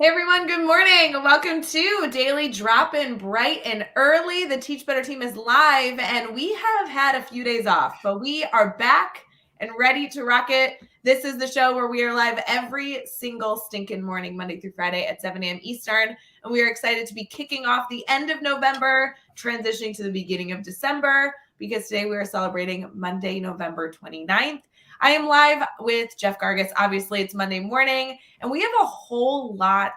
Hey everyone, good morning. Welcome to Daily Drop-In bright and early. The Teach Better team is live and we have had a few days off, but we are back and ready to rock it. This is the show where we are live every single stinking morning, Monday through Friday at 7 a.m. Eastern. And we are excited to be kicking off the end of November, transitioning to the beginning of December, because today we are celebrating Monday, November 29th. I am live with Jeff Gargas. Obviously, it's Monday morning, and we have a whole lot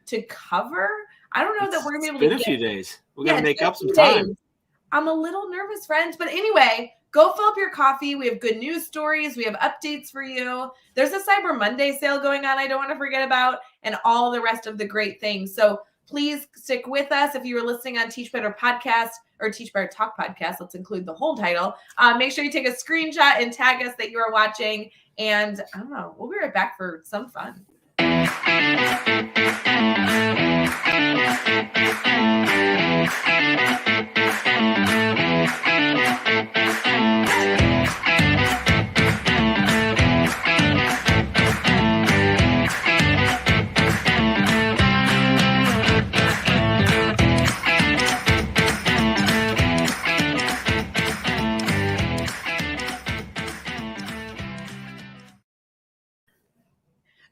to cover. I don't know that we're going to be able to get a few days. We're going to make up some time. I'm a little nervous, friends. But anyway, go fill up your coffee. We have good news stories. We have updates for you. There's a Cyber Monday sale going on I don't want to forget about, and all the rest of the great things. So please stick with us. If you were listening on Teach Better Podcast or Teach Better Talk Podcast, let's include the whole title. Make sure you take a screenshot and tag us that you are watching. And I don't know, we'll be right back for some fun.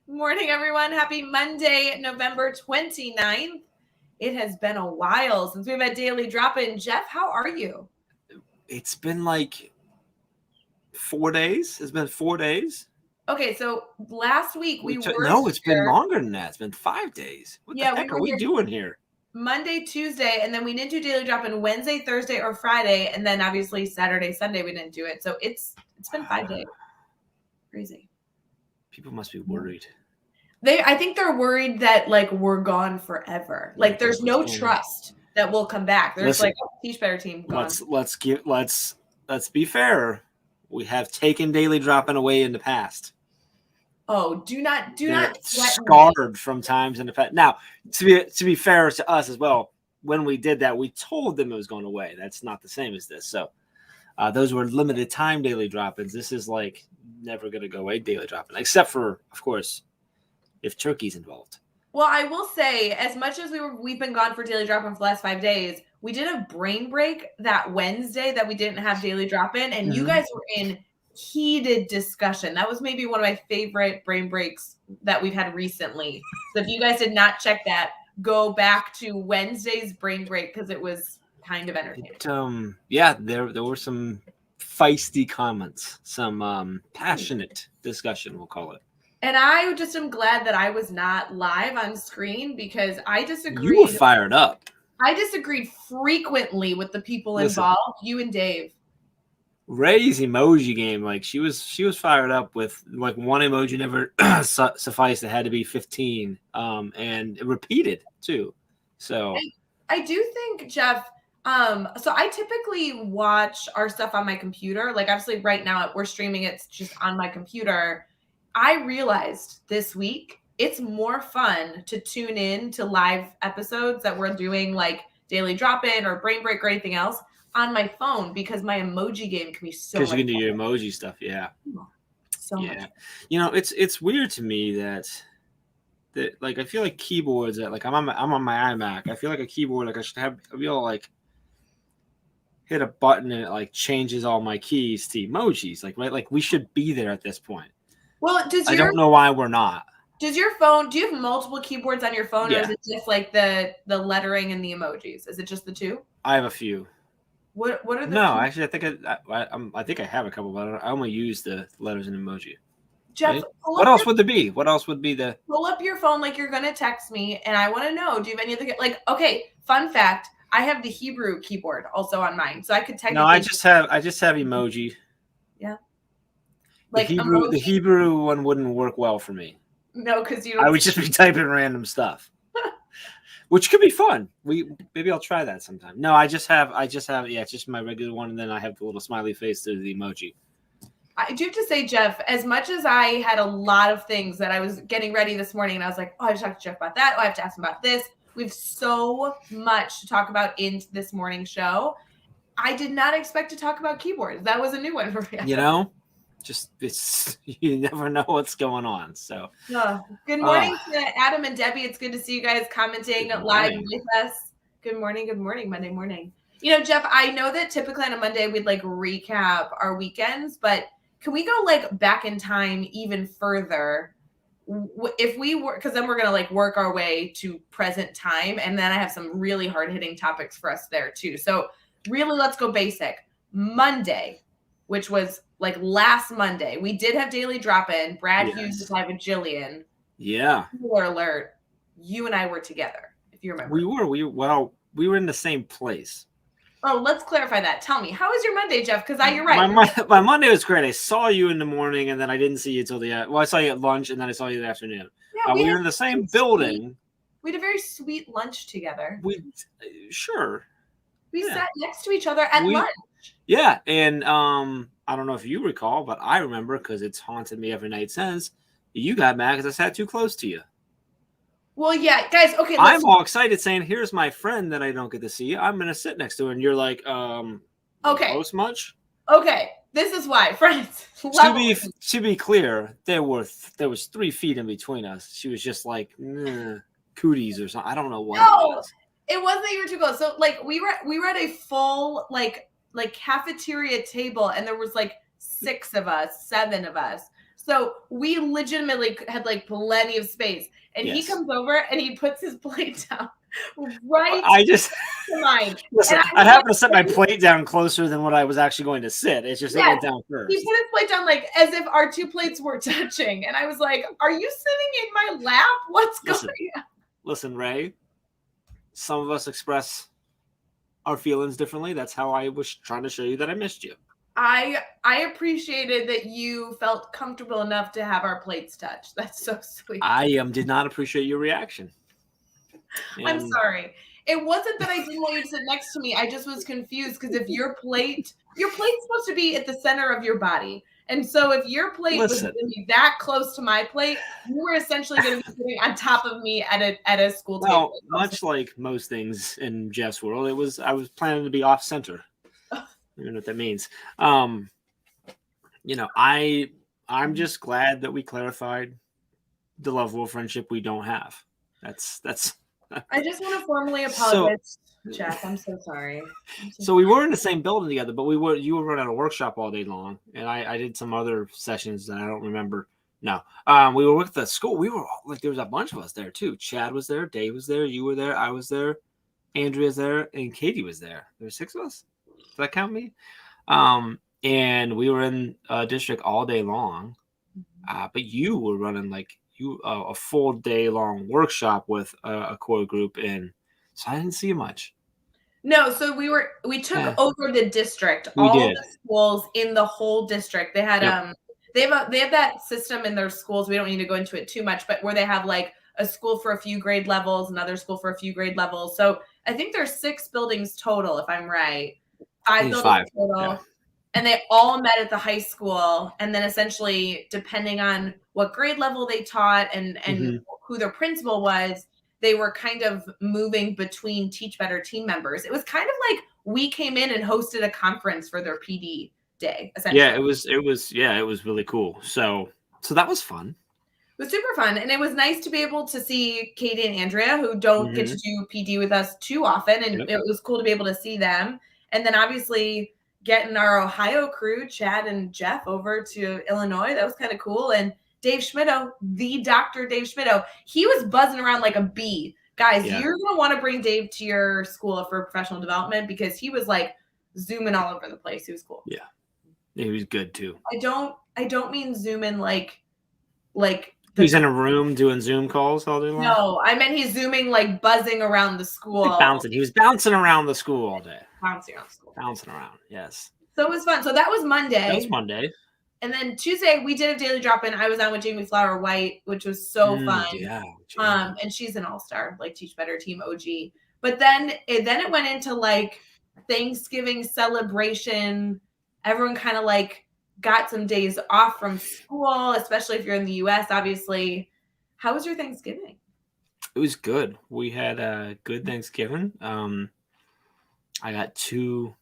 Morning, everyone. Happy Monday, November 29th. It has been a while since we've had Daily Drop-In. Jeff, how are you? It's been like 4 days. It's been 4 days. Okay, so last week it's been longer than that. It's been 5 days. What the heck are we doing here? Monday, Tuesday, and then we didn't do Daily Drop-In Wednesday, Thursday, or Friday, and then obviously Saturday, Sunday we didn't do it. So it's been 5 days. Crazy. People must be worried. I think they're worried that like we're gone forever. Like there's no trust that we'll come back. There's like a Teach Better team gone. Let's be fair. We have taken Daily Drop-In away in the past. Oh, do not scarred from times in the past. Now, to be fair to us as well, when we did that, we told them it was going away. That's not the same as this. So those were limited time Daily Drop-Ins. This is like never going to go away Daily Drop-In, except for, of course, if Turkey's involved. Well, I will say, as much as we've been gone for Daily Drop-In for the last 5 days, we did a brain break that Wednesday that we didn't have Daily Drop-In, and you guys were in heated discussion. That was maybe one of my favorite brain breaks that we've had recently. So if you guys did not check that, go back to Wednesday's brain break because it was kind of entertaining. There were some feisty comments, some passionate discussion, we'll call it. And I just am glad that I was not live on screen because I disagreed. You were fired up. I disagreed frequently with the people involved, you and Dave. Ray's emoji game, like she was fired up with like one emoji never sufficed. It had to be 15, and it repeated too. So I do think, Jeff. So I typically watch our stuff on my computer. Like obviously right now we're streaming it's just on my computer. I realized this week it's more fun to tune in to live episodes that we're doing like Daily Drop-In or Brain Break or anything else on my phone because my emoji game can be so much because you can do your emoji stuff. Yeah. So much. You know, it's weird to me that like I feel like keyboards that like I'm on my iMac. I feel like a keyboard like I should be able to like hit a button and it like changes all my keys to emojis. Like right, like we should be there at this point. Well, I don't know why we're not. Does your phone? Do you have multiple keyboards on your phone, or is it just like the lettering and the emojis? Is it just the two? I have a few. What are the? No, actually, I think I have a couple, but I only use the letters and emoji. Jeff, right? What else would there be? What else would be the? Pull up your phone like you're gonna text me, and I want to know. Do you have any other like? Okay, fun fact: I have the Hebrew keyboard also on mine, so I could technically. No, I just have emoji. Yeah. Like the Hebrew one wouldn't work well for me. No, because you don't. I would just be typing random stuff, which could be fun. Maybe I'll try that sometime. No, I just have it's just my regular one, and then I have the little smiley face to the emoji. I do have to say, Jeff, as much as I had a lot of things that I was getting ready this morning, and I was like, oh, I just have to Jeff about that. Oh, I have to ask him about this. We have so much to talk about in this morning show. I did not expect to talk about keyboards. That was a new one for me. You know, just it's you never know what's going on. So Good uh, morning to Adam and Debbie. It's good to see you guys commenting good live morning. with us. Good morning, Monday morning. You know, Jeff, I know that typically on a Monday we'd like recap our weekends, but can we go like back in time even further? If we were, because then we're going to like work our way to present time. And then I have some really hard hitting topics for us there too. So really, let's go basic. Monday, which was like last Monday, we did have daily drop in. Brad Hughes is live with Jillian. Yeah. Spoiler alert, you and I were together, if you remember. We were in the same place. Oh, let's clarify that. Tell me, how was your Monday, Jeff? Because you're right. My Monday was great. I saw you in the morning, and then I didn't see you till I saw you at lunch, and then I saw you in the afternoon. Yeah, we were in the same building. We had a very sweet lunch together. Sure. We sat next to each other at lunch. Yeah, and I don't know if you recall, but I remember because it's haunted me every night since. You got mad because I sat too close to you. Well, yeah, guys. Okay, I'm all excited saying, "Here's my friend that I don't get to see. I'm gonna sit next to her," and you're like, okay, close much." Okay, this is why, friends. To be clear, there was 3 feet in between us. She was just like cooties or something. I don't know what. No, it wasn't that you were too close. So like we were at a full like cafeteria table, and there was like 6 of us, 7 of us. So we legitimately had like plenty of space. And he comes over and he puts his plate down right to mine. Listen, I happened to set my plate down closer than what I was actually going to sit. It's just it went down first. He put his plate down like as if our 2 plates were touching. And I was like, are you sitting in my lap? What's going on? Listen, Ray, some of us express our feelings differently. That's how I was trying to show you that I missed you. I appreciated that you felt comfortable enough to have our plates touch. That's so sweet. I did not appreciate your reaction. I'm sorry. It wasn't that I didn't want you to sit next to me. I just was confused because if your plate's supposed to be at the center of your body. And so if your plate was going to be that close to my plate, you were essentially going to be sitting on top of me at a school table. Much like most things in Jeff's world, I was planning to be off center. You know what that means. You know, I'm just glad that we clarified the level of friendship we don't have. That's I just want to formally apologize, Jeff. I'm so sorry. So we were in the same building together, but you were running a workshop all day long, and I did some other sessions that I don't remember. No. We were with the school. We were like there was a bunch of us there too. Chad was there, Dave was there, you were there, I was there, Andrea's there, and Katie was there. There were 6 of us. Does that count me? And we were in district all day long. But you were running like a full day long workshop with a core group in. So I didn't see you much. No, so we took over the district, the schools in the whole district. They had they have that system in their schools. We don't need to go into it too much, but where they have like a school for a few grade levels, another school for a few grade levels. So I think there's 6 buildings total, if I'm right. 5 buildings total. And they all met at the high school. And then essentially, depending on what grade level they taught and who their principal was, they were kind of moving between Teach Better team members. It was kind of like we came in and hosted a conference for their PD day, essentially. Yeah, it was really cool. So that was fun. It was super fun. And it was nice to be able to see Katie and Andrea, who don't get to do PD with us too often. And it was cool to be able to see them. And then obviously getting our Ohio crew, Chad and Jeff, over to Illinois. That was kind of cool. And Dave Schmittou, the Dr. Dave Schmittou, he was buzzing around like a bee. Guys, you're going to want to bring Dave to your school for professional development because he was like zooming all over the place. He was cool. Yeah. He was good too. I don't mean zooming like he's in a room doing Zoom calls all day long. No, I meant he's zooming like buzzing around the school. He was bouncing around the school all day. Bouncing around, yes. So it was fun. So that was Monday. And then Tuesday we did a daily drop-in. I was on with Jamie Flower White, which was so fun. Yeah. And she's an all-star, like Teach Better Team OG. But then it went into like Thanksgiving celebration. Everyone kind of like got some days off from school, especially if you're in the US, obviously. How was your Thanksgiving? It was good. We had a good Thanksgiving. I got two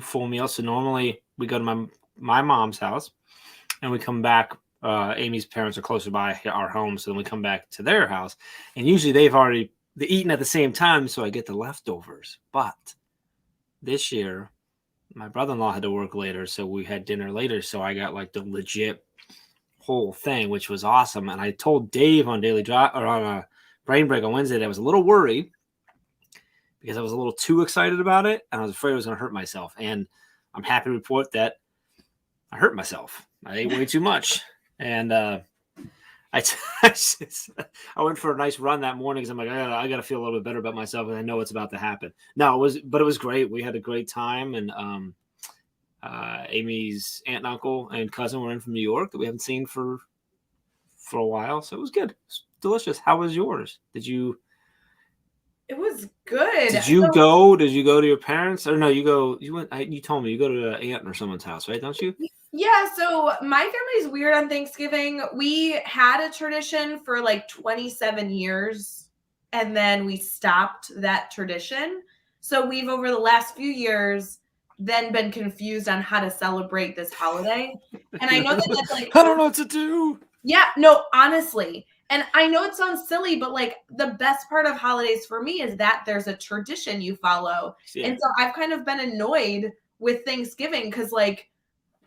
full meals. So normally we go to my mom's house, and we come back. Amy's parents are closer by our home, so then we come back to their house, and usually they've already eaten at the same time, so I get the leftovers. But this year, my brother-in-law had to work later, so we had dinner later. So I got like the legit whole thing, which was awesome. And I told Dave on Daily Drop or on a Brain Break on Wednesday that I was a little worried because I was a little too excited about it, and I was afraid I was going to hurt myself. And I'm happy to report that I hurt myself. I ate way too much. And I went for a nice run that morning because I'm like, I got to feel a little bit better about myself, and I know it's about to happen. No, it was great. We had a great time, and Amy's aunt and uncle and cousin were in from New York that we haven't seen for a while, so it was good. It was delicious. How was yours? It was good. Did you go? Did you go to your parents? Or no, you went. You told me you go to an aunt or someone's house, right? Don't you? Yeah, so my family's weird on Thanksgiving. We had a tradition for like 27 years, and then we stopped that tradition. So we've, over the last few years, then been confused on how to celebrate this holiday. And I know that's like, I don't know what to do. Yeah, no, honestly. And I know it sounds silly, but like the best part of holidays for me is that there's a tradition you follow. Yeah. And so I've kind of been annoyed with Thanksgiving because like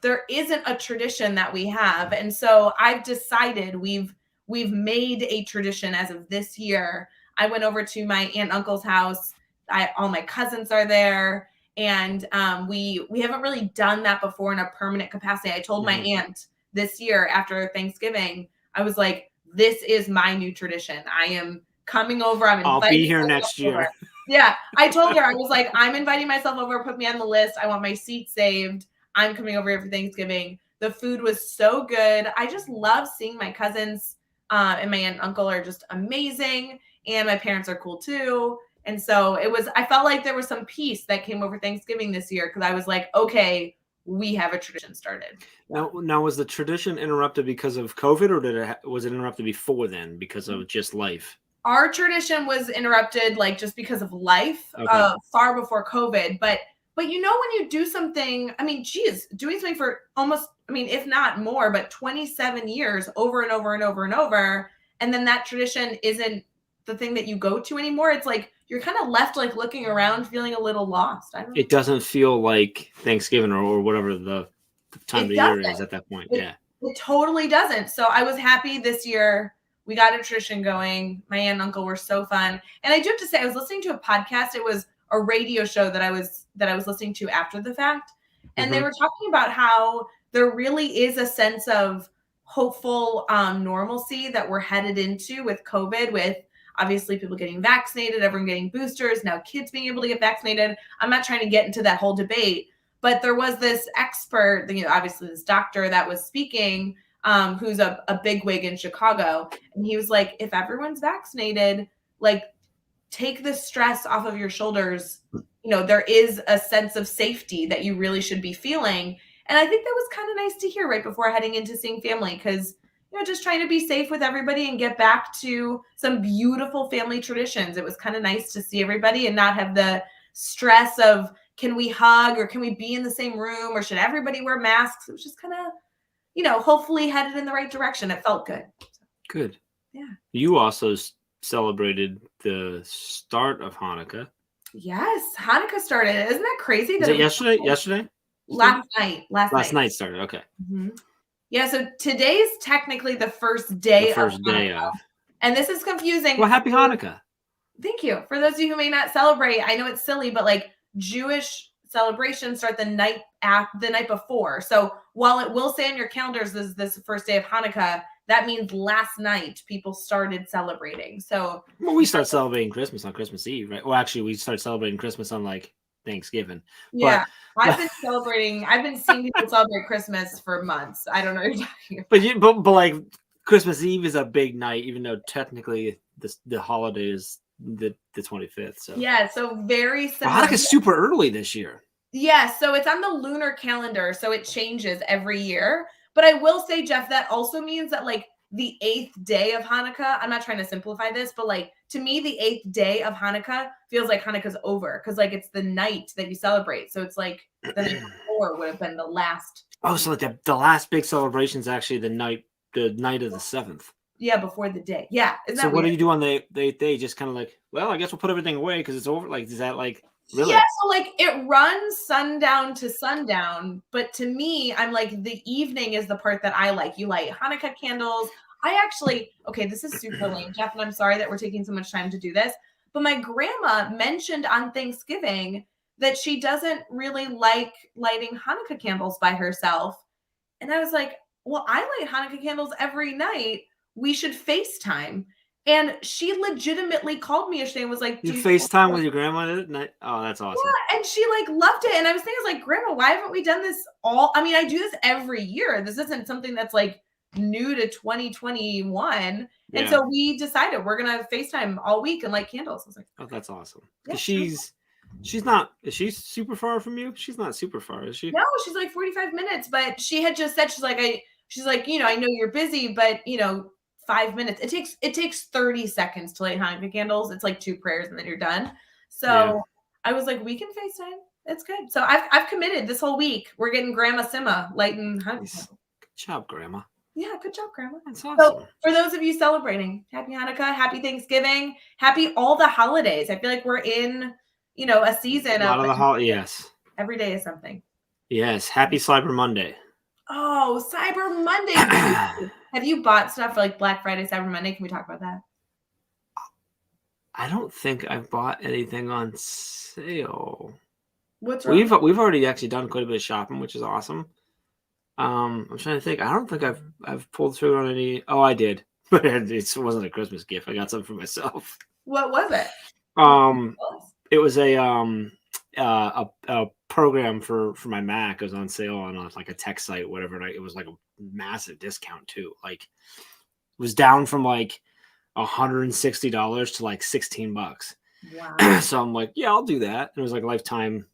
there isn't a tradition that we have. And so I've decided we've made a tradition as of this year. I went over to my aunt and uncle's house. All my cousins are there. And we haven't really done that before in a permanent capacity. I told my aunt this year after Thanksgiving, I was like, this is my new tradition. I am coming over. I'll be here next year. Yeah. I told her, I was like, I'm inviting myself over. Put me on the list. I want my seat saved. I'm coming over here for Thanksgiving. The food was so good. I just love seeing my cousins and my aunt and uncle are just amazing. And my parents are cool too. And so I felt like there was some peace that came over Thanksgiving this year because I was like, okay, we have a tradition started. Now, was the tradition interrupted because of COVID, or was it interrupted before then because of just life? Our tradition was interrupted like just because of life, far before COVID. But you know, when you do something, I mean, geez, doing something for almost, I mean, if not more, but 27 years over and over and over and over, and then that tradition isn't the thing that you go to anymore. It's like you're kind of left like looking around, feeling a little lost. It doesn't feel like Thanksgiving or whatever the time of the year is at that point. It totally doesn't. So I was happy this year. We got a tradition going. My aunt and uncle were so fun. And I do have to say, I was listening to a podcast. It was a radio show that I was listening to after the fact. And they were talking about how there really is a sense of hopeful normalcy that we're headed into with COVID, with obviously people getting vaccinated, everyone getting boosters, now kids being able to get vaccinated. I'm not trying to get into that whole debate, but there was this expert, you know, obviously this doctor that was speaking, who's a bigwig in Chicago. And he was like, if everyone's vaccinated, like take the stress off of your shoulders. You know, there is a sense of safety that you really should be feeling. And I think that was kind of nice to hear right before heading into seeing family, because you know, just trying to be safe with everybody and get back to some beautiful family traditions. It was kind of nice to see everybody and not have the stress of, can we hug or can we be in the same room or should everybody wear masks? It was just kind of, you know, hopefully headed in the right direction. It felt good. Good. Yeah. You also celebrated the start of Hanukkah. Yes. Hanukkah started. Isn't that crazy? Is it yesterday? Yesterday? Last night. Last night started. Okay. Mm-hmm. Yeah, so today's technically the first day of Hanukkah. And this is confusing. Well, happy Hanukkah. Thank you. For those of you who may not celebrate, I know it's silly, but like Jewish celebrations start the night before. So while it will say on your calendars this is the first day of Hanukkah, that means last night people started celebrating. So we start celebrating Christmas on Christmas Eve, right? Well, actually, we start celebrating Christmas on like Thanksgiving. Yeah. I've been seeing people celebrate Christmas for months. I don't know what you're talking about. But like Christmas Eve is a big night, even though technically the holiday is the 25th. So yeah, so very similar. Well, Hanukkah's super early this year. Yeah, so it's on the lunar calendar, so it changes every year. But I will say, Jeff, that also means that like the 8th day of Hanukkah, I'm not trying to simplify this, but like to me, the 8th day of Hanukkah feels like Hanukkah's over because like it's the night that you celebrate. So it's like the night before would have been the last Oh, so like the last big celebration is actually the night of the 7th. Yeah, before the day. Yeah, isn't So that what weird? do you do on the they just kind of like, well, I guess we'll put everything away because it's over. Like, is that like really? Yeah, so like it runs sundown to sundown, but to me, I'm like the evening is the part that I like. You light Hanukkah candles. I actually, okay, this is super lame, Jeff, and I'm sorry that we're taking so much time to do this, but my grandma mentioned on Thanksgiving that she doesn't really like lighting Hanukkah candles by herself. And I was like, well, I light Hanukkah candles every night. We should FaceTime. And she legitimately called me yesterday and was like, You do you FaceTime with your grandma at night? Oh, that's awesome. yeah, and she like loved it. And I was thinking, I was like, Grandma, why haven't we done this all? I mean, I do this every year. This isn't something that's like new to 2021. And Yeah. so we decided we're gonna FaceTime all week and light candles. I was like, Oh, that's awesome. yeah, She's not. Is she super far from you? She's not super far, is she? no, she's like 45 minutes, but she had just said she's like, I know you're busy, but 5 minutes. It takes 30 seconds to light Hanukkah candles. It's like 2 prayers and then you're done. So Yeah. I was like, we can FaceTime. It's good. So I've committed this whole week. We're getting Grandma Sima lighting Hanukkah Nice. candles. Good job, Grandma. Yeah, good job, Grandma. That's So awesome. for those of you celebrating, happy Hanukkah, happy Thanksgiving, happy all the holidays. I feel like we're in, a season A lot of of the holiday. Yes. every day is something. Yes. Happy Cyber Monday. Oh, Cyber Monday. Have you bought stuff for like Black Friday, Cyber Monday? Can we talk about that? I don't think I've bought anything on sale. What's wrong? We've already actually done quite a bit of shopping, which is awesome. I'm trying to think. I don't think I've pulled through on any. Oh, I did, but it wasn't a Christmas gift. I got something for myself. What was it? It was a program for my Mac. It was on sale on like a tech site, whatever. And it was like a massive discount too. Like, it was down from like $160 to like $16. Wow. So I'm like, yeah, I'll do that. And it was like a lifetime,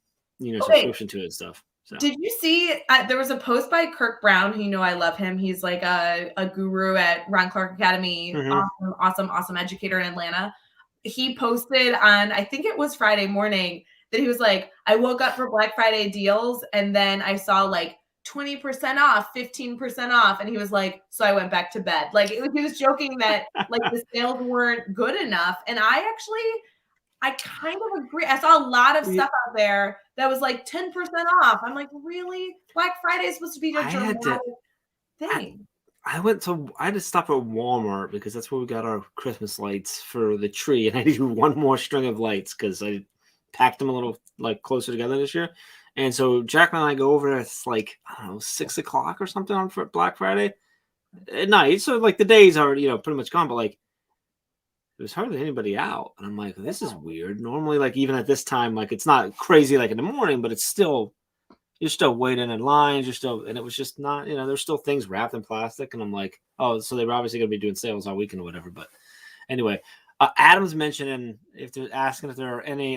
subscription to it and stuff. So. Did you see? There was a post by Kirk Brown, who I love him. He's like a guru at Ron Clark Academy. Mm-hmm. Awesome educator in Atlanta. He posted on, I think it was Friday morning, that he was like, I woke up for Black Friday deals and then I saw like 20% off, 15% off. And he was like, so I went back to bed. Like he was joking that like the sales weren't good enough. And I kind of agree. I saw a lot of stuff out there that was like 10% off. I'm like, really? Black Friday is supposed to be a dramatic thing. I had to stop at Walmart because that's where we got our Christmas lights for the tree. And I needed one more string of lights because I packed them a little like closer together this year. And so Jack and I go over, it's like, I don't know, 6:00 or something on for Black Friday at night. So like the days are, pretty much gone, but like there's hardly anybody out. And I'm like, this is weird. Normally, like even at this time, like it's not crazy like in the morning, but it's still, you're still waiting in lines. And it was just not, there's still things wrapped in plastic. And I'm like, oh, so they were obviously going to be doing sales all weekend or whatever. But anyway, Adam's mentioning if they're asking if there are any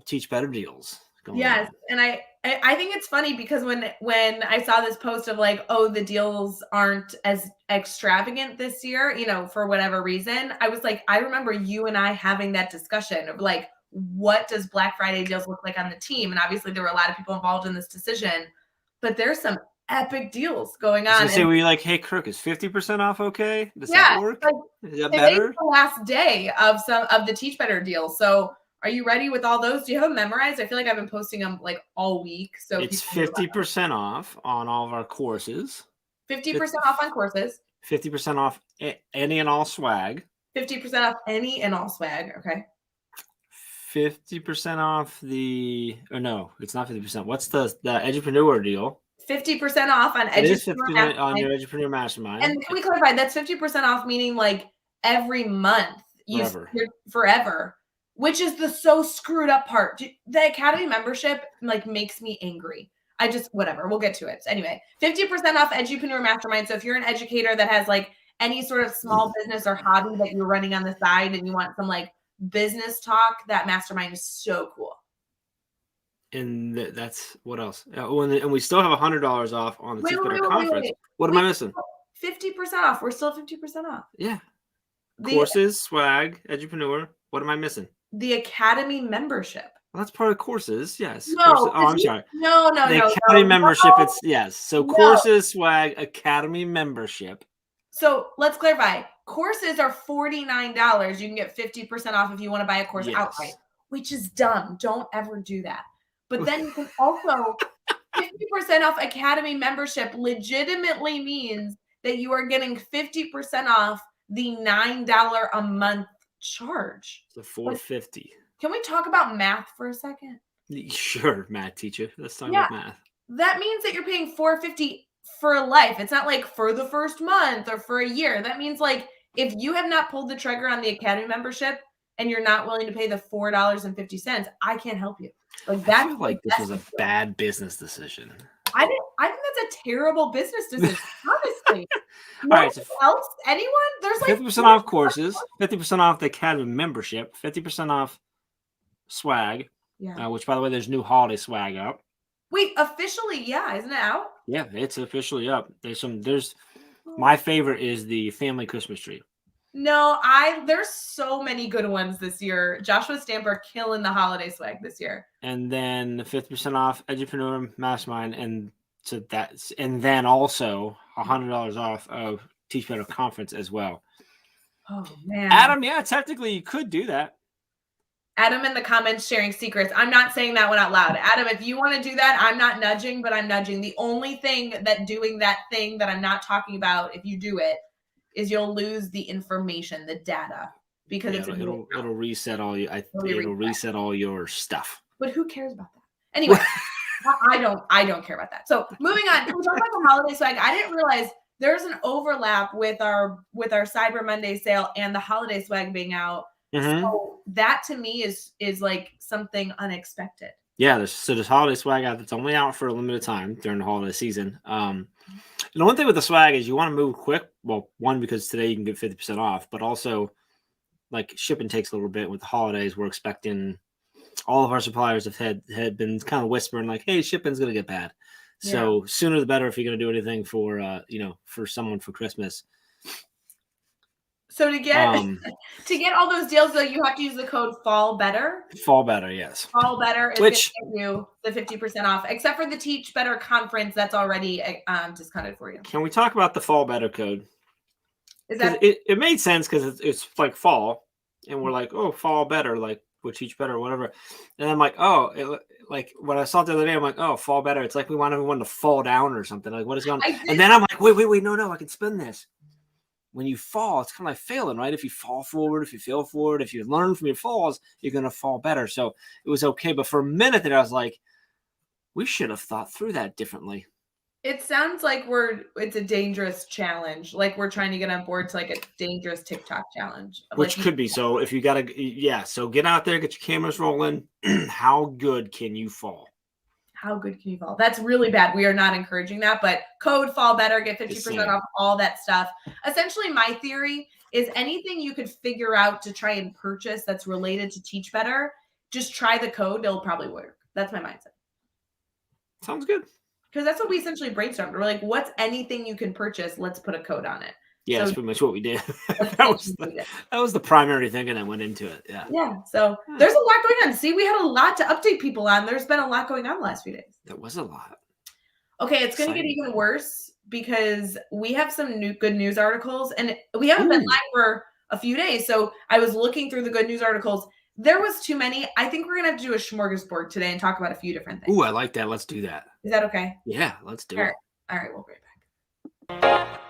Teach Better deals going on. And I think it's funny because when I saw this post of like, oh, the deals aren't as extravagant this year, for whatever reason, I was like, I remember you and I having that discussion of like, what does Black Friday deals look like on the team? And obviously there were a lot of people involved in this decision, but there's some epic deals going on. So were you like, hey, Kirk, is 50% off okay? Does that work? Like, is that better? The last day of some of the Teach Better deals. So are you ready with all those? Do you have them memorized? I feel like I've been posting them like all week. So it's 50% off on all of our courses. 50% off on courses. 50% off any and all swag. 50% off any and all swag. Okay. 50% off no, it's not 50%. What's the Edupreneur deal? 50% off on Edupreneur on your Edupreneur Mastermind. And can we clarify? That's 50% off, meaning like every month, forever, which is the so screwed up part. The Academy membership like makes me angry. Whatever, we'll get to it. So anyway, 50% off Edupreneur Mastermind. So if you're an educator that has like any sort of small business or hobby that you're running on the side and you want some like business talk, that mastermind is so cool. And that's what else? And we still have $100 off on the Teach Better conference. What am I missing? 50% off. We're still 50% off. Yeah. Courses, swag, Edupreneur. What am I missing? The Academy membership. Well, that's part of courses. Yes. No, Courses. Oh, 'cause I'm sorry. no, no, The no, Academy no, membership. no, It's yes. So no. courses, swag, Academy membership. So let's clarify. Courses are $49. You can get 50% off if you want to buy a course outright, Yes. which is dumb. Don't ever do that. But then you can also 50% off Academy membership legitimately means that you are getting 50% off the $9 a month charge. So Like, $450. can we talk about math for a second? Sure, math teacher. Let's talk Yeah, about math. that means that you're paying $450 for life. It's not like for the first month or for a year. That means like if you have not pulled the trigger on the Academy membership and you're not willing to pay the $4.50, I can't help you. Like I that's feel like this was a bad business decision. I think that's a terrible business decision, honestly. All right, so Else? Anyone? There's like 50% off courses, 50% off the Academy membership, 50% off swag, Yeah. which, by the way, there's new holiday swag up. Wait, officially, yeah, isn't it out? Yeah, it's officially up. There's my favorite is the family Christmas tree. No, there's so many good ones this year. Joshua Stamper killing the holiday swag this year. And then 50% off Edupreneur Mastermind, and then also $100 off of Teach Better Conference as well. Oh man. Adam, yeah, technically you could do that. Adam in the comments sharing secrets. I'm not saying that one out loud. Adam, if you want to do that, I'm not nudging, but I'm nudging. The only thing that doing that thing that I'm not talking about, if you do it, is you'll lose the information, the data, because it'll reset all it'll reset all your stuff. But who cares about that? Anyway, I don't care about that. So moving on, we talk about the holiday swag. I didn't realize there's an overlap with our Cyber Monday sale and the holiday swag being out. Mm-hmm. So that to me is like something unexpected. Yeah, there's holiday swag out that's only out for a limited time during the holiday season. The one thing with the swag is you want to move quick. Well, one, because today you can get 50% off, but also like shipping takes a little bit with the holidays. We're expecting all of our suppliers had been kind of whispering like, hey, shipping's going to get bad. Yeah. So sooner the better if you're going to do anything for, for someone for Christmas. So to get all those deals, though, you have to use the code Fall Better. Fall Better, yes. Fall Better is going to get you the 50% off, except for the Teach Better conference that's already discounted for you. Can we talk about the Fall Better code? Is that it made sense because it's like fall, and we're like, oh, Fall Better, like we'll Teach Better or whatever. And I'm like, like when I saw it the other day, I'm like, oh, Fall Better. It's like we want everyone to fall down or something. Like what is going on? And then I'm like, wait, no, I can spin this. When you fall, it's kind of like failing, right? If you fall forward, if you fail forward, if you learn from your falls, you're going to fall better. So it was okay. But for a minute there, I was like, we should have thought through that differently. It sounds like it's a dangerous challenge. Like we're trying to get on board to like a dangerous TikTok challenge. Which could be. So if you got to, so get out there, get your cameras rolling. How good can you fall? How good can you fall? That's really bad. We are not encouraging that, but code Fall Better, get 50% off all that stuff. Essentially, my theory is anything you could figure out to try and purchase that's related to Teach Better, just try the code. It'll probably work. That's my mindset. Sounds good. Because that's what we essentially brainstormed. We're like, what's anything you can purchase? Let's put a code on it. Yeah, that's pretty much what we did. that was the primary thinking that went into it. Yeah. Yeah. So there's a lot going on. See, we had a lot to update people on. There's been a lot going on the last few days. There was a lot. Okay, it's going to get even worse because we have some good news articles, and we haven't been live for a few days. So I was looking through the good news articles. There was too many. I think we're going to have to do a smorgasbord today and talk about a few different things. Ooh, I like that. Let's do that. Is that okay? Yeah, let's do it. All right, we'll be right back.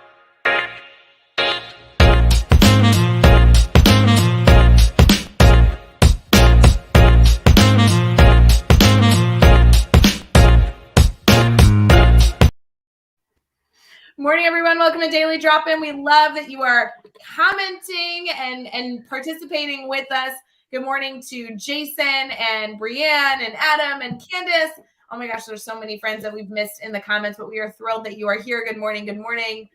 Morning, everyone. Welcome to Daily Drop-In. We love that you are commenting and participating with us. Good morning to Jason and Brianne and Adam and Candace. Oh my gosh, there's so many friends that we've missed in the comments, but we are thrilled that you are here. Good morning. Good morning.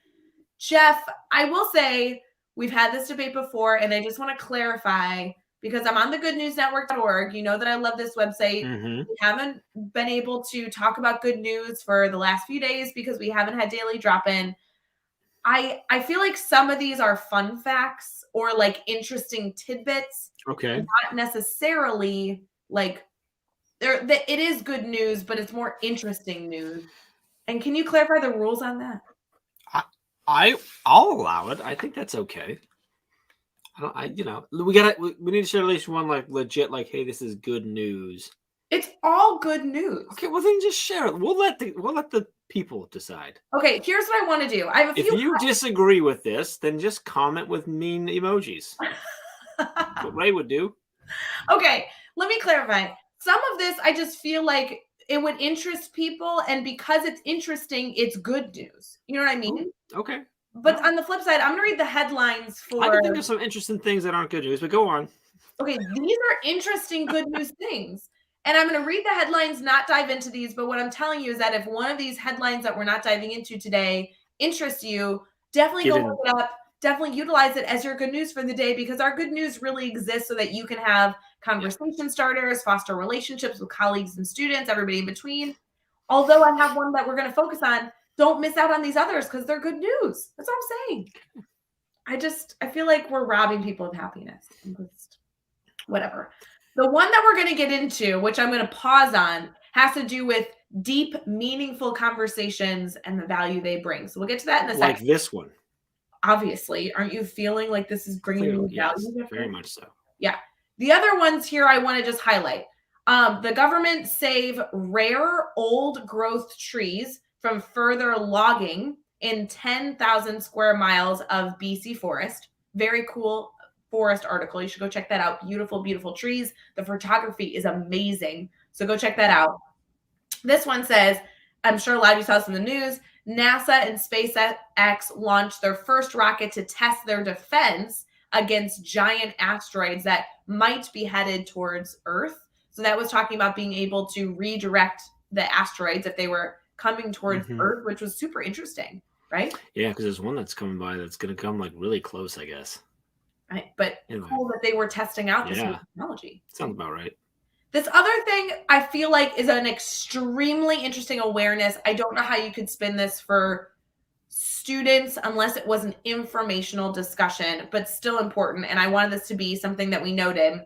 Jeff, I will say we've had this debate before, and I just want to clarify because I'm on the goodnewsnetwork.org. You know that I love this website. Mm-hmm. We haven't been able to talk about good news for the last few days because we haven't had daily drop-in. I feel like some of these are fun facts or like interesting tidbits. Okay. Not necessarily like it is good news, but it's more interesting news. And can you clarify the rules on that? I'll allow it. I think that's okay. We need to share at least one like legit like, hey, this is good news. It's all good news. Okay, well then just share it. We'll let the people decide. Okay, here's what I want to do. I have a If few. you disagree with this, then just comment with mean emojis. That's what Ray would do. Okay, let me clarify. Some of this I just feel like it would interest people, and because it's interesting, it's good news. You know what I mean? Okay. But on the flip side, I'm gonna read the headlines for. I can think of some interesting things that aren't good news, but go on. Okay, these are interesting good news things. And I'm going to read the headlines, not dive into these. But what I'm telling you is that if one of these headlines that we're not diving into today interests you, definitely go look it up. Definitely utilize it as your good news for the day, because our good news really exists so that you can have conversation starters, foster relationships with colleagues and students, everybody in between. Although I have one that we're going to focus on, don't miss out on these others because they're good news. That's all I'm saying. I feel like we're robbing people of happiness. Whatever. The one that we're going to get into, which I'm going to pause on, has to do with deep, meaningful conversations and the value they bring. So we'll get to that in a second. Like this one. Obviously. Aren't you feeling like this is bringing you value? Yes, very much so. Yeah. The other ones here I want to just highlight. The government save rare old growth trees from further logging in 10,000 square miles of BC forest. Very cool forest article. You should go check that out. Beautiful, beautiful trees. The photography is amazing. So go check that out. This one says, I'm sure a lot of you saw this in the news, NASA and SpaceX launched their first rocket to test their defense against giant asteroids that might be headed towards Earth. So that was talking about being able to redirect the asteroids if they were coming towards Earth, which was super interesting, right? Yeah, because there's one that's coming by that's going to come like really close, I guess. Right. But cool that they were testing out this new technology. Sounds about right. This other thing I feel like is an extremely interesting awareness. I don't know how you could spin this for students unless it was an informational discussion, but still important. And I wanted this to be something that we noted.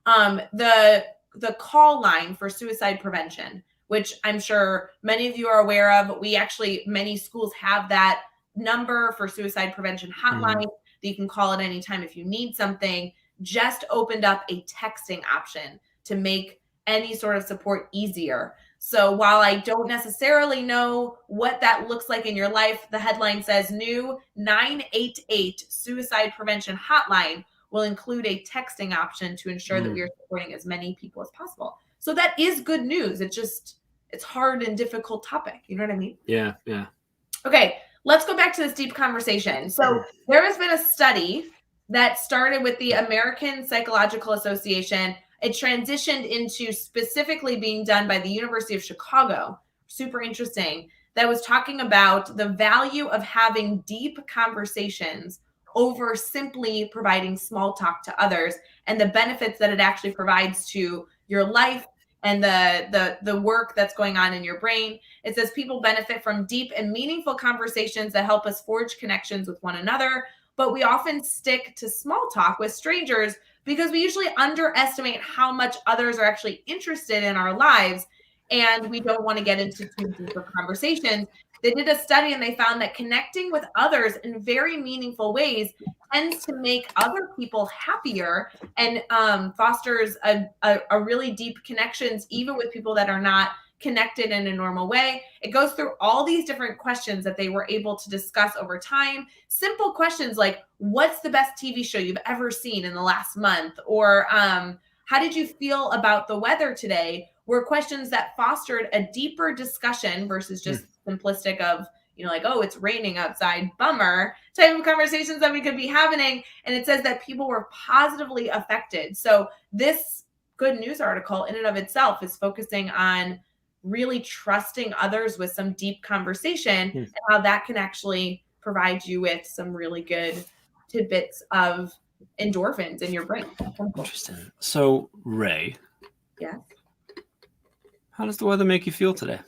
The call line for suicide prevention, which I'm sure many of you are aware of. Many schools have that number for suicide prevention hotline. That you can call at any time if you need something, just opened up a texting option to make any sort of support easier. So while I don't necessarily know what that looks like in your life, the headline says new 988 suicide prevention hotline will include a texting option to ensure that we are supporting as many people as possible. So that is good news. It's hard and difficult topic. You know what I mean? Yeah, yeah. Okay. Let's go back to this deep conversation. So there has been a study that started with the American Psychological Association. It transitioned into specifically being done by the University of Chicago. Super interesting. That was talking about the value of having deep conversations over simply providing small talk to others and the benefits that it actually provides to your life and the work that's going on in your brain. It says people benefit from deep and meaningful conversations that help us forge connections with one another, but we often stick to small talk with strangers because we usually underestimate how much others are actually interested in our lives, and we don't want to get into too deep of conversations. They did a study and they found that connecting with others in very meaningful ways tends to make other people happier and fosters a really deep connections, even with people that are not connected in a normal way. It goes through all these different questions that they were able to discuss over time. Simple questions like, what's the best TV show you've ever seen in the last month? Or how did you feel about the weather today? Were questions that fostered a deeper discussion versus just simplistic of, like, oh, it's raining outside, bummer, type of conversations that we could be having. And it says that people were positively affected. So this good news article in and of itself is focusing on really trusting others with some deep conversation and how that can actually provide you with some really good tidbits of endorphins in your brain. Interesting. So, Ray. Yes. How does the weather make you feel today?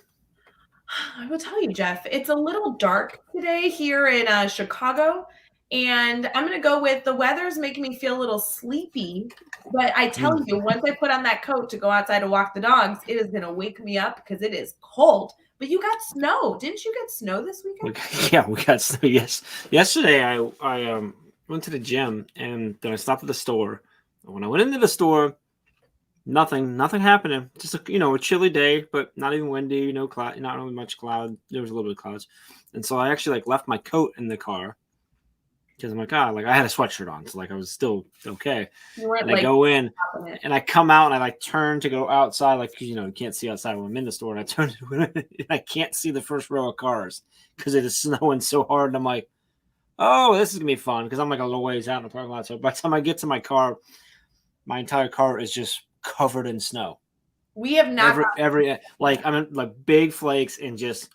I will tell you, Jeff, it's a little dark today here in Chicago. And I'm going to go with the weather's making me feel a little sleepy. But I tell you, once I put on that coat to go outside to walk the dogs, it is going to wake me up because it is cold. But you got snow. Didn't you get snow this weekend? We got snow. Yes. Yesterday, I went to the gym and then I stopped at the store. When I went into the store, nothing happening. Just a chilly day, but not even windy. No cloud, not really much cloud. There was a little bit of clouds, and so I actually left my coat in the car because I'm like, I had a sweatshirt on, so I was still okay. You weren't And I go in and I come out and I turn to go outside, you can't see outside when I'm in the store. And I turn and I can't see the first row of cars because it is snowing so hard. And I'm like, oh, this is gonna be fun because I'm a little ways out in the parking lot. So by the time I get to my car, my entire car is just covered in snow. We have not I'm in big flakes and just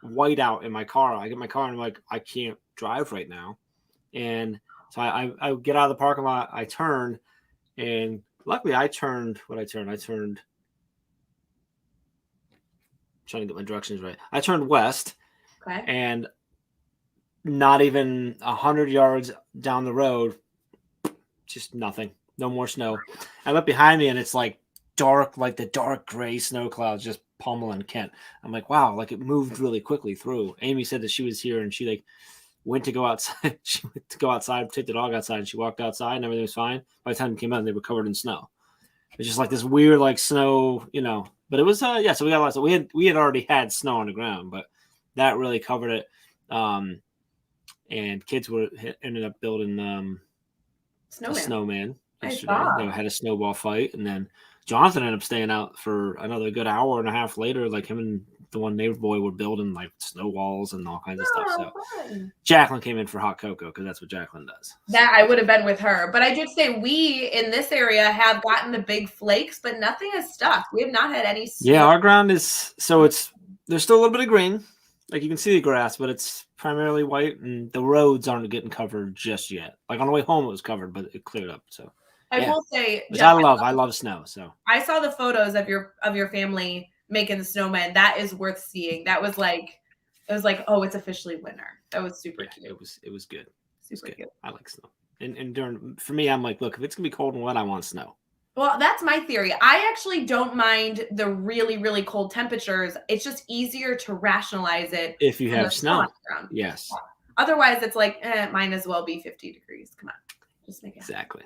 white out in my car. I get my car and I'm like, I can't drive right now. And so I get out of the parking lot, I turn, and luckily I turned trying to get my directions right. I turned west, okay. And not even 100 yards down the road, just nothing. No more snow. I look behind me and it's dark, the dark gray snow clouds just pummeling Kent. I'm like, wow, it moved really quickly through. Amy said that she was here and she went to go outside. She went to go outside, take the dog outside, and she walked outside and everything was fine. By the time we came out, they were covered in snow. It's just this weird snow, But it was so we got lots of we had already had snow on the ground, but that really covered it. And kids ended up building a snowman yesterday. They had a snowball fight, and then Jonathan ended up staying out for another good hour and a half later. Him and the one neighbor boy were building snow walls and all kinds of stuff. So fun. Jacqueline came in for hot cocoa because that's what Jacqueline does. That I would have been with her. But I did say we in this area have gotten the big flakes, but nothing has stuck. We have not had any snow. Yeah, our ground is there's still a little bit of green. You can see the grass, but it's primarily white, and the roads aren't getting covered just yet. On the way home, it was covered, but it cleared up. So I will say, Jeff, I love snow. So I saw the photos of your family making the snowman. That is worth seeing. That was oh, it's officially winter. That was super cute. It was good. Super cute. I like snow. And for me, I'm look, if it's gonna be cold and wet, I want snow. Well, that's my theory. I actually don't mind the really, really cold temperatures. It's just easier to rationalize it if you have snow. Yes. Otherwise, it's might as well be 50 degrees. Come on, just make it exactly.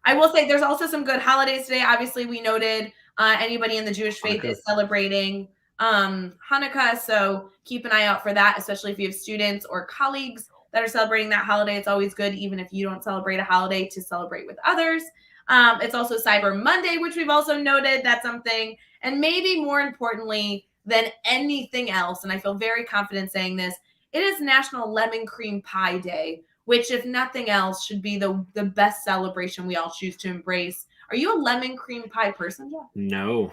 I will say there's also some good holidays today. Obviously, we noted anybody in the Jewish faith is celebrating Hanukkah, so keep an eye out for that, especially if you have students or colleagues that are celebrating that holiday. It's always good, even if you don't celebrate a holiday, to celebrate with others. It's also Cyber Monday, which we've also noted. That's something. And maybe more importantly than anything else, and I feel very confident saying this, it is National Lemon Cream Pie Day, which, if nothing else, should be the best celebration we all choose to embrace. Are you a lemon cream pie person, Jeff? No.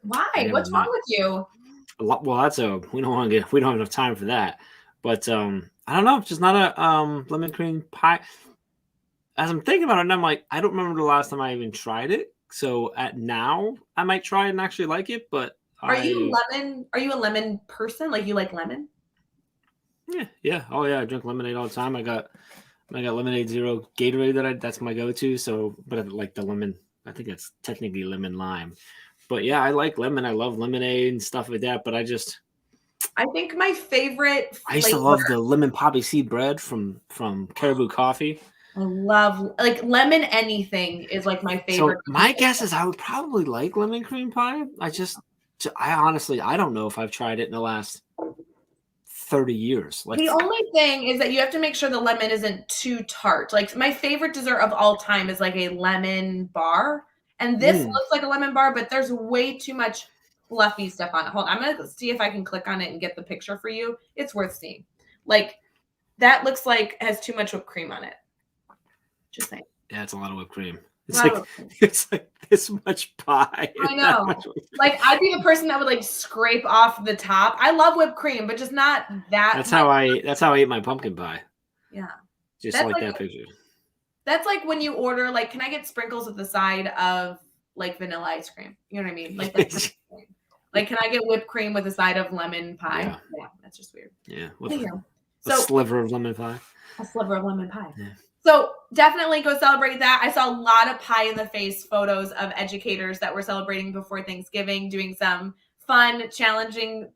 Why? What's wrong with you? Well, we don't have enough time for that. But I don't know, just not a lemon cream pie. As I'm thinking about it, I'm like, I don't remember the last time I even tried it. So now I might try it and actually like it. But Are you a lemon person? You like lemon? Yeah. Oh yeah, I drink lemonade all the time. I got lemonade zero Gatorade that's my go-to. So, but I like the lemon. I think it's technically lemon lime. But yeah, I like lemon. I love lemonade and stuff like that. But I think my favorite I used to love the lemon poppy seed bread from Caribou Coffee. I love lemon anything is my favorite. So my guess is I would probably like lemon cream pie. I honestly, I don't know if I've tried it in the last 30 years. The only thing is that you have to make sure the lemon isn't too tart. My favorite dessert of all time is a lemon bar. And this looks like a lemon bar, but there's way too much fluffy stuff on it. Hold on, I'm going to see if I can click on it and get the picture for you. It's worth seeing. That looks like it has too much whipped cream on it. Just saying. Yeah, it's a lot of whipped cream. It's like this much pie. I know. I'd be the person that would scrape off the top. I love whipped cream, but just not that. That's how I ate my pumpkin pie. Yeah. Just that picture. That's like when you order, can I get sprinkles with the side of vanilla ice cream? You know what I mean? Can I get whipped cream with a side of lemon pie? Yeah, that's just weird. Yeah. A sliver of lemon pie. A sliver of lemon pie. Yeah. So definitely go celebrate that. I saw a lot of pie in the face photos of educators that were celebrating before Thanksgiving, doing some fun, challenging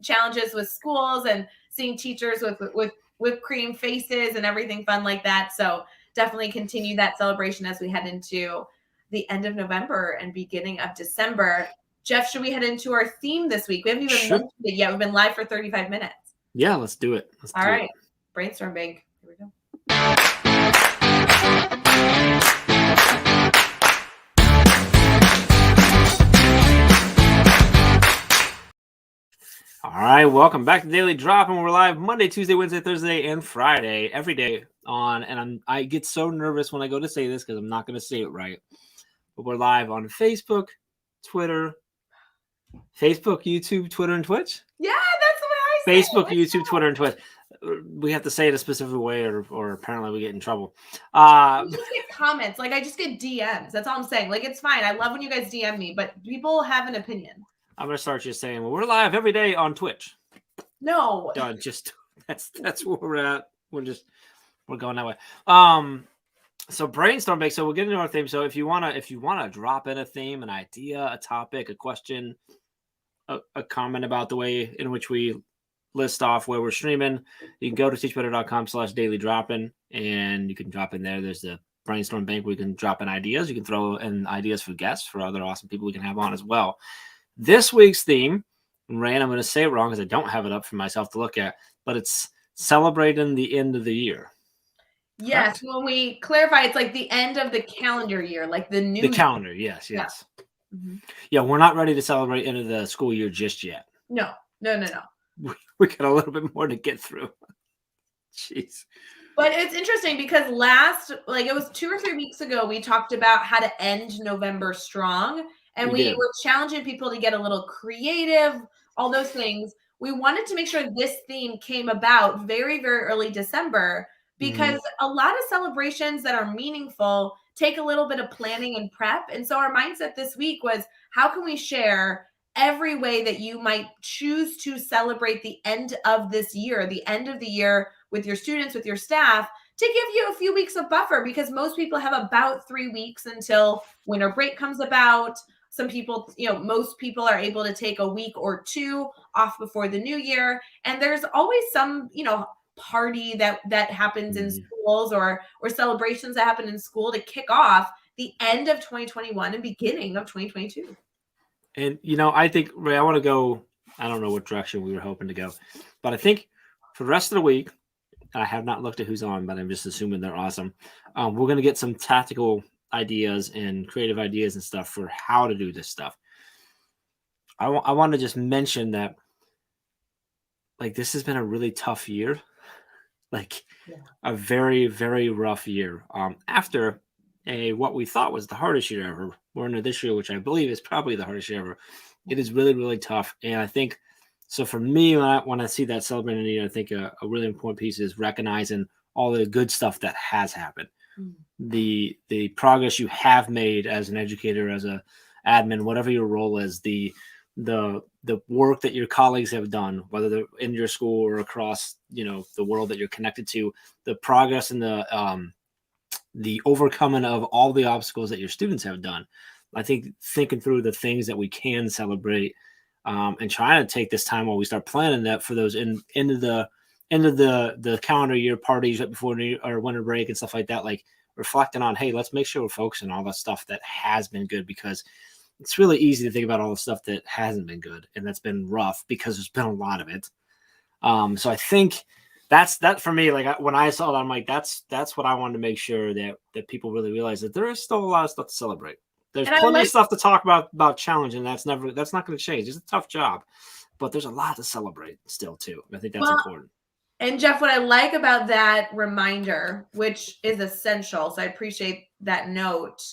challenges with schools and seeing teachers with whipped cream faces and everything fun like that. So definitely continue that celebration as we head into the end of November and beginning of December. Jeff, should we head into our theme this week? We haven't even mentioned it yet. We've been live for 35 minutes. Yeah, let's do it. All right. Brainstorm bank. Here we go. All right, welcome back to Daily Drop, and we're live Monday, Tuesday, Wednesday, Thursday, and Friday, every day on. And I get so nervous when I go to say this because I'm not going to say it right. But we're live on Facebook, Twitter, YouTube, Twitter, and Twitch. Yeah, that's what I say. Facebook, YouTube, Twitter, and Twitch. We have to say it a specific way, or apparently we get in trouble. I just get comments, like I just get DMs. That's all I'm saying. Like, it's fine. I love when you guys DM me, but people have an opinion. I'm gonna start just saying, well, we're live every day on Twitch. No, just that's where we're at. We're going that way. So brainstorm bake. So we'll get into our theme. So if you wanna drop in a theme, an idea, a topic, a question, a comment about the way in which we list off where we're streaming, you can go to teachbetter.com/dailydropin and you can drop in there. There's the brainstorm bank where you can drop in ideas. You can throw in ideas for guests, for other awesome people we can have on as well. This week's theme, Rain, I'm going to say it wrong because I don't have it up for myself to look at, but it's celebrating the end of the year. Yes, correct? When we clarify, it's like the end of the calendar year, like the new calendar. Yes. Yeah. Mm-hmm. Yeah, we're not ready to celebrate end of the school year just yet. No. We got a little bit more to get through. Jeez. But it's interesting because it was 2 or 3 weeks ago, we talked about how to end November strong. And we were challenging people to get a little creative, all those things. We wanted to make sure this theme came about very, very early December because a lot of celebrations that are meaningful take a little bit of planning and prep. And so our mindset this week was, how can we share every way that you might choose to celebrate the end of this year, the end of the year with your students, with your staff, to give you a few weeks of buffer, because most people have about 3 weeks until winter break comes about. Some people, most people are able to take a week or 2 off before the new year. And there's always some, party that happens in schools or celebrations that happen in school to kick off the end of 2021 and beginning of 2022. And, I think, Ray, I want to go, I don't know what direction we were hoping to go, but I think for the rest of the week, I have not looked at who's on, but I'm just assuming they're awesome. We're going to get some tactical ideas and creative ideas and stuff for how to do this stuff. I want to just mention that, this has been a really tough year, a very, very rough year. After what we thought was the hardest year ever, we're into this year, which I believe is probably the hardest year ever. It is really, really tough. And I think, so for me, when I see that celebrating the year, I think a really important piece is recognizing all the good stuff that has happened. The progress you have made as an educator, as a admin, whatever your role is, the work that your colleagues have done, whether they're in your school or across, the world that you're connected to, the progress and the overcoming of all the obstacles that your students have done. I think thinking through the things that we can celebrate and trying to take this time while we start planning that for those end of the calendar year parties right before winter break and stuff like that, reflecting on, hey, let's make sure we're focusing on all that stuff that has been good, because it's really easy to think about all the stuff that hasn't been good and that's been rough, because there's been a lot of it. So I think that's for me. When I saw that, I'm like, that's what I wanted to make sure that people really realize, that there is still a lot of stuff to celebrate. There's plenty of stuff to talk about challenge, and that's not going to change. It's a tough job, but there's a lot to celebrate still too. I think that's important. And Jeff, what I like about that reminder, which is essential, so I appreciate that note.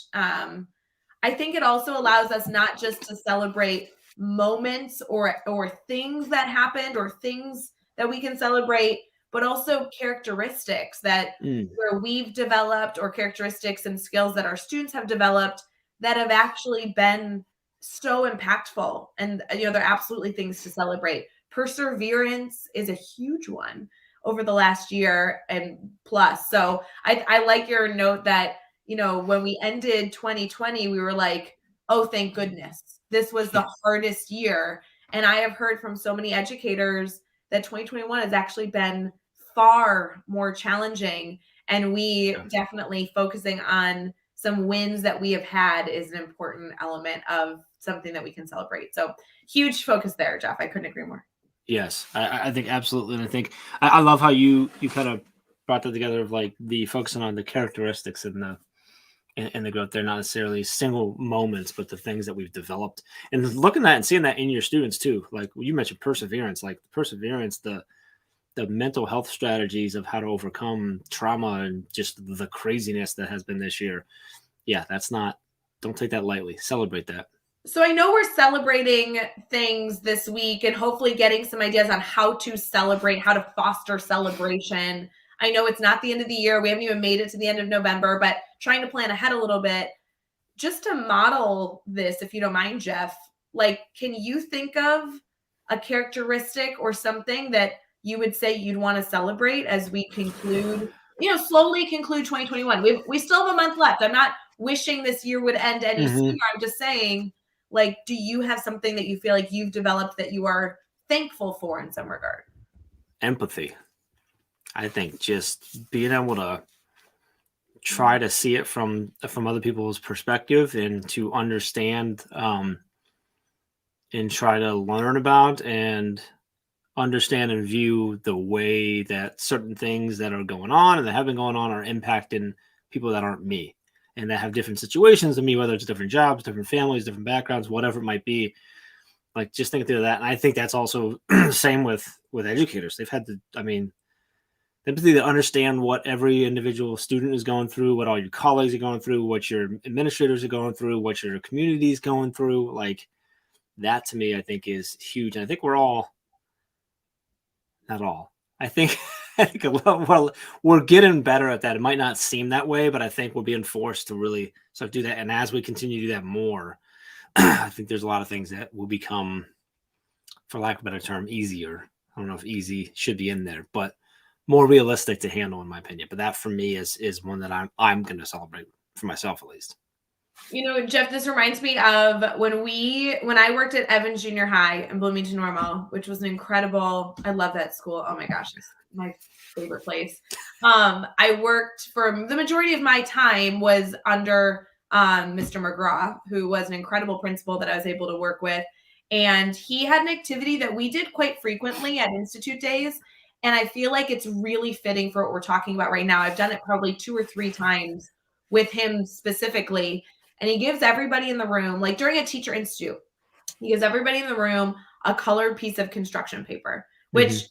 I think it also allows us not just to celebrate moments or things that happened or things that we can celebrate, but also characteristics that where we've developed, or characteristics and skills that our students have developed that have actually been so impactful. And, they're absolutely things to celebrate. Perseverance is a huge one. over the last year and plus. So I like your note that, you know, when we ended 2020, we were like, oh, thank goodness. This was the hardest year. And I have heard from so many educators that 2021 has actually been far more challenging. And we definitely focusing on some wins that we have had is an important element of something that we can celebrate. So huge focus there, Jeff. I couldn't agree more. Yes, I think absolutely. And I think I love how you kind of brought that together of like the focusing on the characteristics and the growth. They're not necessarily single moments, but the things that we've developed and looking at and seeing that in your students too. Like you mentioned perseverance, like perseverance, the mental health strategies of how to overcome trauma and just the craziness that has been this year. Yeah, don't take that lightly. Celebrate that. So I know we're celebrating things this week and hopefully getting some ideas on how to celebrate, how to foster celebration. I know it's not the end of the year. We haven't even made it to the end of November, but trying to plan ahead a little bit. Just to model this, if you don't mind, Jeff, like, can you think of a characteristic or something that you would say you'd want to celebrate as we conclude, slowly conclude 2021? We still have a month left. I'm not wishing this year would end any sooner. I'm just saying, like, do you have something that you feel like you've developed that you are thankful for in some regard? Empathy. I think just being able to try to see it from other people's perspective and to understand and try to learn about and understand and view the way that certain things that are going on and that have been going on are impacting people that aren't me and that have different situations than me, whether it's different jobs, different families, different backgrounds, whatever it might be. Like just thinking through that. And I think that's also same with educators. They've had the empathy to understand what every individual student is going through, what all your colleagues are going through, what your administrators are going through, what your community is going through. Like that to me, I think is huge. And I think we're all, not all, I think we're getting better at that. It might not seem that way, but I think we're being forced to really sort of do that. And as we continue to do that more, I think there's a lot of things that will become, for lack of a better term, easier. I don't know if easy should be in there, but more realistic to handle, in my opinion. But that for me is one that I'm going to celebrate for myself, at least. Jeff, this reminds me of when I worked at Evans Junior High in Bloomington Normal, which was an incredible, I love that school. Oh my gosh, it's my favorite place. I worked for the majority of my time was under Mr. McGraw, who was an incredible principal that I was able to work with. And he had an activity that we did quite frequently at Institute Days. And I feel like it's really fitting for what we're talking about right now. I've done it probably 2 or 3 times with him specifically. And he gives everybody in the room, like during a teacher institute, he gives everybody in the room a colored piece of construction paper, which,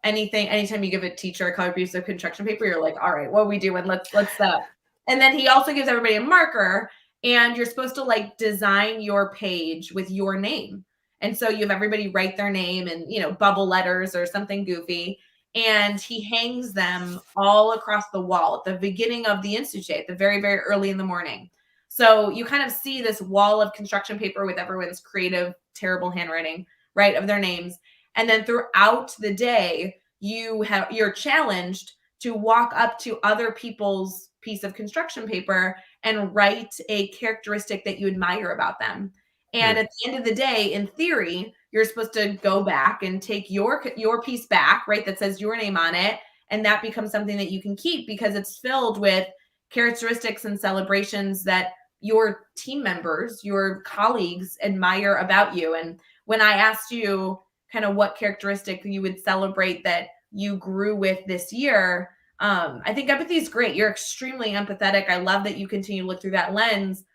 anytime you give a teacher a colored piece of construction paper, you're like, all right, what are we doing? Let's And then he also gives everybody a marker, and you're supposed to like design your page with your name. And so you have everybody write their name and, bubble letters or something goofy. And he hangs them all across the wall at the beginning of the institute, at the very, very early in the morning. So you kind of see this wall of construction paper with everyone's creative, terrible handwriting, right, of their names. And then throughout the day, you're challenged to walk up to other people's piece of construction paper and write a characteristic that you admire about them. And at the end of the day, in theory, you're supposed to go back and take your piece back, right, that says your name on it. And that becomes something that you can keep because it's filled with characteristics and celebrations that your team members, your colleagues admire about you. And when I asked you kind of what characteristic you would celebrate that you grew with this year, I think empathy is great. You're extremely empathetic. I love that you continue to look through that lens.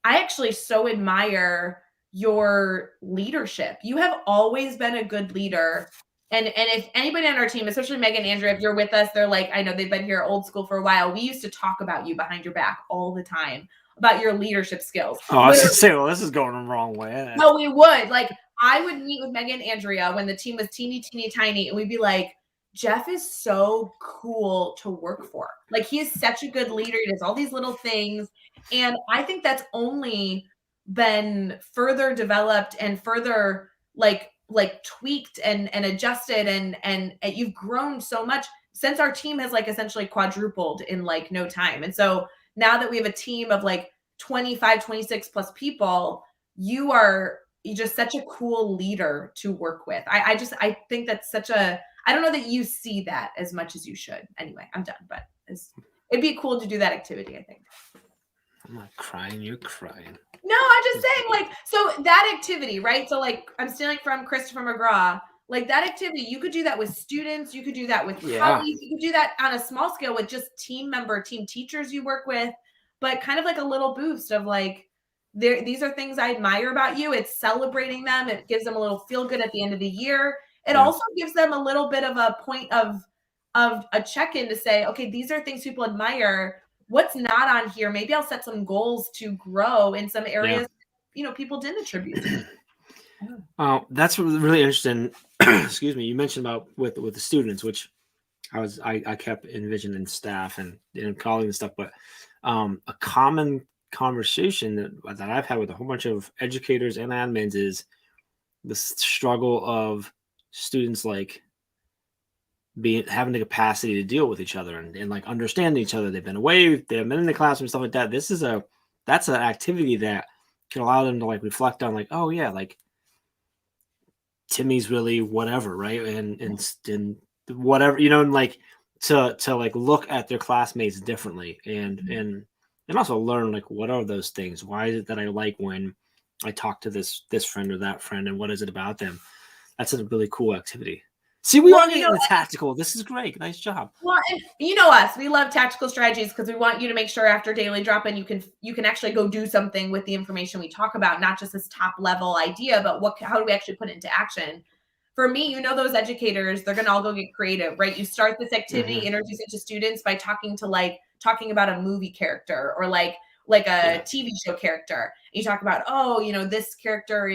I actually so admire your leadership. You have always been a good leader. And if anybody on our team, especially Megan and Andrea, if you're with us, they're like, I know they've been here old school for a while. We used to talk about you behind your back all the time, about your leadership skills. Oh, I was going to say, well, this is going the wrong way. No, we would. Like, I would meet with Megan and Andrea when the team was teeny, teeny, tiny, and we'd be like, Jeff is so cool to work for. Like, he is such a good leader. He does all these little things. And I think that's only been further developed and further, like, like tweaked and adjusted and you've grown so much since our team has like essentially quadrupled in like no time. And so now that we have a team of like 25, 26 plus people, you're just such a cool leader to work with. I think that's such a, I don't know that you see that as much as you should. Anyway, I'm done, but it'd be cool to do that activity, I think. I'm not crying, you're crying. No, I'm just saying, like, so that activity, right? So like I'm stealing from Christopher McGraw. Like that activity, you could do that with students, you could do that with colleagues, you could do that on a small scale with just team teachers you work with, but kind of like a little boost of like, these are things I admire about you. It's celebrating them. It gives them a little feel good at the end of the year. It also gives them a little bit of a point of a check-in to say, okay, these are things people admire. What's not on here? Maybe I'll set some goals to grow in some areas, people didn't attribute to. That's really interesting. Excuse me. You mentioned about with the students, which I kept envisioning staff and colleagues and stuff, but a common conversation that I've had with a whole bunch of educators and admins is the struggle of students like having the capacity to deal with each other and like understand each other. They've been away, they've been in the classroom, stuff like that. That's an activity that can allow them to like reflect on like, oh yeah, like Timmy's really whatever, right? And whatever, and like to like look at their classmates differently and also learn like what are those things? Why is it that I like when I talk to this friend or that friend, and what is it about them? That's a really cool activity. See, we are getting tactical. This is great. Nice job. Well, and you know us, we love tactical strategies because we want you to make sure after Daily Drop-In you can actually go do something with the information we talk about, not just this top level idea, but how do we actually put it into action? For me, those educators, they're going to all go get creative, right? You start this activity, introduce it to students by talking about a movie character or like a TV show character. And you talk about, this character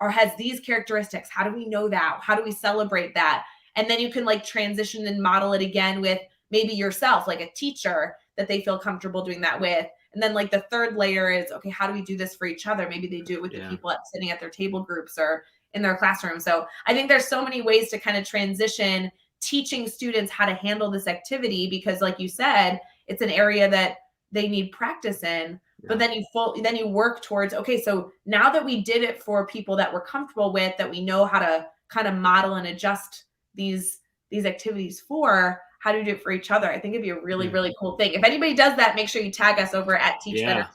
has these characteristics. How do we know that? How do we celebrate that? And then you can like transition and model it again with maybe yourself, like a teacher that they feel comfortable doing that with. And then like the third layer is, okay, how do we do this for each other? Maybe they do it with the people sitting at their table groups or in their classroom. So I think there's so many ways to kind of transition teaching students how to handle this activity, because like you said, it's an area that they need practice in. But then you work towards, okay, so now that we did it for people that we're comfortable with, that we know how to kind of model and adjust these activities for, how do we do it for each other? I think it'd be a really, really cool thing. If anybody does that, make sure you tag us over at Teach Better,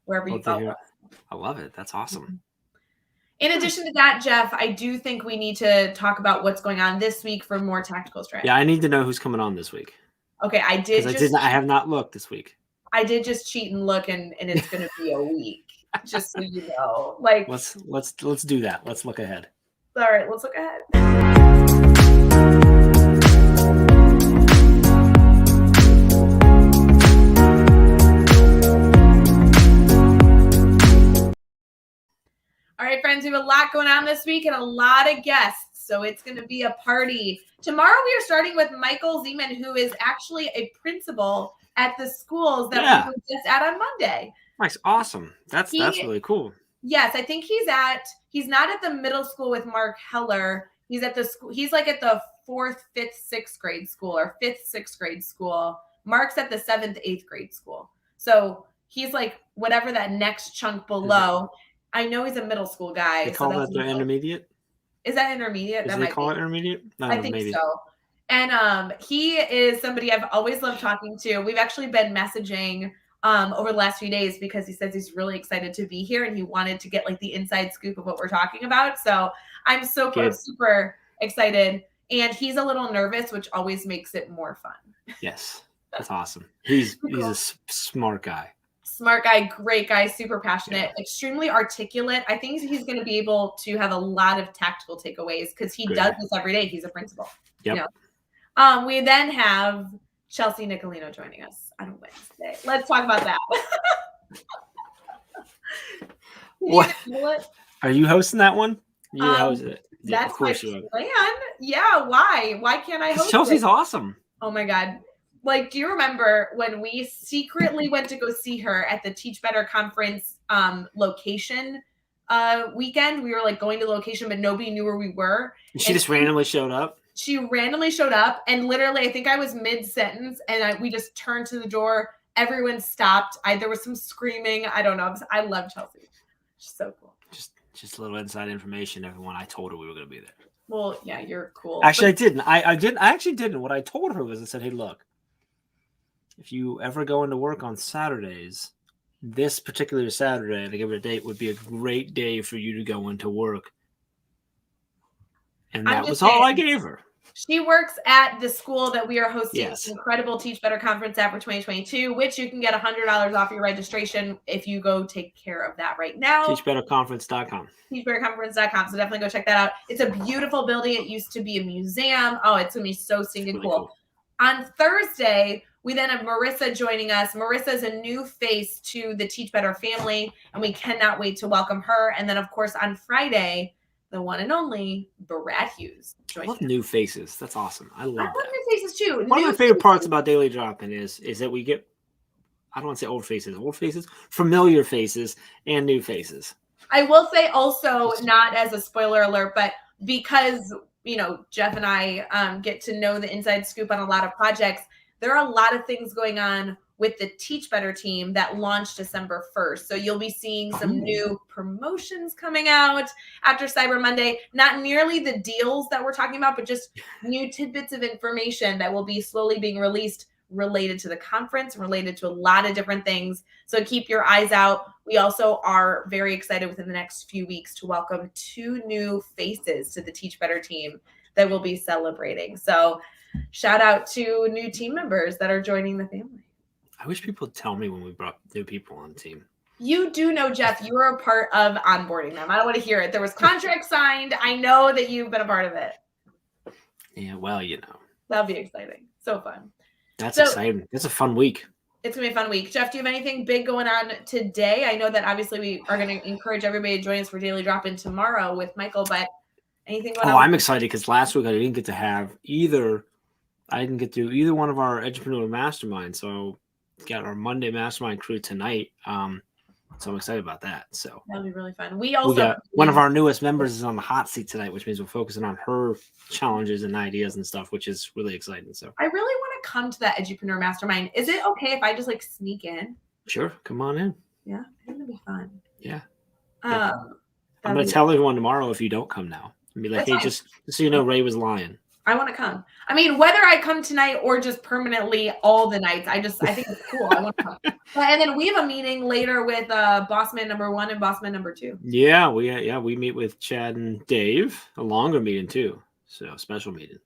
wherever you follow us. I love it. That's awesome. In addition to that, Jeff, I do think we need to talk about what's going on this week for more tactical strategy. Yeah, I need to know who's coming on this week. Okay, I have not looked this week. I did just cheat and look, and it's going to be a week, just so you know. Like, let's do that. Let's look ahead. All right, let's look ahead. All right, friends, we have a lot going on this week and a lot of guests, so it's going to be a party. Tomorrow we are starting with Michael Zeman, who is actually a principal at the schools that we were just at on Monday. Nice, awesome. That's really cool. Yes, I think he's not at the middle school with Mark Heller. He's at the school. He's like at the 4th, 5th, 6th grade school or 5th, 6th grade school. Mark's at the 7th, 8th grade school. So he's like whatever that next chunk below. I know he's a middle school guy. They call that the intermediate? Is that intermediate? They call it intermediate? I think so. And he is somebody I've always loved talking to. We've actually been messaging over the last few days because he says he's really excited to be here and he wanted to get like the inside scoop of what we're talking about. So I'm super excited. And he's a little nervous, which always makes it more fun. Yes, that's awesome. He's a smart guy. Smart guy, great guy, super passionate, extremely articulate. I think he's going to be able to have a lot of tactical takeaways because he does this every day. He's a principal. Yep. We then have Chelsea Nicolino joining us on Wednesday. Let's talk about that. What? Are you hosting that one? You hosted it. That's of course my plan. Yeah, why? Why can't I host Chelsea's awesome. Oh my God. Like, do you remember when we secretly went to go see her at the Teach Better conference location weekend. We were like going to the location, but nobody knew where we were. She just randomly showed up. She randomly showed up, and literally, I think I was mid-sentence, and we just turned to the door. Everyone stopped. There was some screaming. I don't know. I love Chelsea. She's so cool. Just a little inside information, everyone. I told her we were going to be there. Well, yeah, you're cool. Actually, I didn't. I actually didn't. What I told her was I said, hey, look, if you ever go into work on Saturdays, this particular Saturday, to give it a date, would be a great day for you to go into work. And that was all I gave her. She works at the school that we are hosting Yes. the incredible Teach Better Conference at for 2022, which you can get $100 off your registration if you go take care of that right now. TeachBetterConference.com. TeachBetterConference.com. So definitely go check that out. It's a beautiful building. It used to be a museum. Oh, it's going to be so stinking Really cool. On Thursday, we then have Marissa joining us. Marissa is a new face to the Teach Better family, and we cannot wait to welcome her. And then, of course, on Friday, the one and only Brad Hughes. I love new faces. That's awesome. I love that. new faces too. One of my favorite parts about Daily Drop-In is that we get, I don't want to say old faces, familiar faces, and new faces. I will say also, not as a spoiler alert, but because, Jeff and I get to know the inside scoop on a lot of projects, there are a lot of things going on with the Teach Better team that launched December 1st. So you'll be seeing some new promotions coming out after Cyber Monday. Not nearly the deals that we're talking about, but just new tidbits of information that will be slowly being released related to the conference, related to a lot of different things. So keep your eyes out. We also are very excited within the next few weeks to welcome 2 new faces to the Teach Better team that will be celebrating. So shout out to new team members that are joining the family. I wish people would tell me when we brought new people on the team. You do know, Jeff, you were a part of onboarding them. I don't want to hear it. There was contract signed. I know that you've been a part of it. Yeah, well, That'll be exciting. So fun. That's exciting. It's a fun week. It's going to be a fun week. Jeff, do you have anything big going on today? I know that obviously we are going to encourage everybody to join us for Daily Drop-In tomorrow with Michael, but anything going on? I'm excited because last week I didn't get to either one of our Edupreneur Masterminds. So got our Monday Mastermind crew tonight. So I'm excited about that. So that'll be really fun. We got one of our newest members is on the hot seat tonight, which means we're focusing on her challenges and ideas and stuff, which is really exciting. So I really want to come to that Edupreneur Mastermind. Is it okay if I just sneak in? Sure, come on in. Yeah, I think it'll be fun. Yeah. I'm going to tell everyone tomorrow if you don't come now. And be like, hey, just so you know, Ray was lying. I want to come. I mean, whether I come tonight or just permanently all the nights, I think it's cool. I want to come. And then we have a meeting later with Bossman number 1 and Bossman number 2. Yeah, we meet with Chad and Dave. A longer meeting too. So special meeting.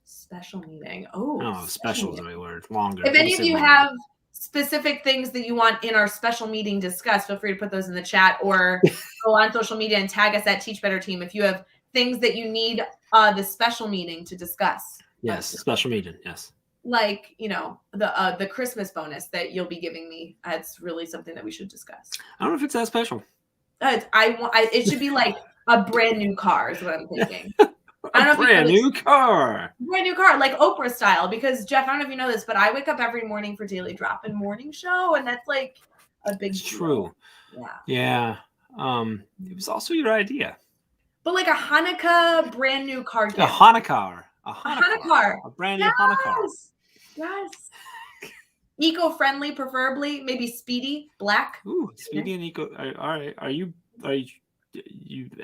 Special meeting. Oh, special is the right word. Longer. If any of you have specific things that you want in our special meeting discussed, feel free to put those in the chat or go on social media and tag us at Teach Better Team if you have things that you need the special meeting to discuss. Yes, special meeting. Yes. Like, the Christmas bonus that you'll be giving me. That's really something that we should discuss. I don't know if it's that special. It should be like a brand new car is what I'm thinking. I don't know brand new car, like Oprah style. Because Jeff, I don't know if you know this, but I wake up every morning for Daily Drop-In morning show, and that's like a big deal. True. Yeah. It was also your idea. But like a Hanukkah brand new car gift. A Hanukkah. A brand new Hanukkah. Yes. Eco-friendly, preferably. Maybe speedy, black. Ooh, speedy and eco. All right. Are you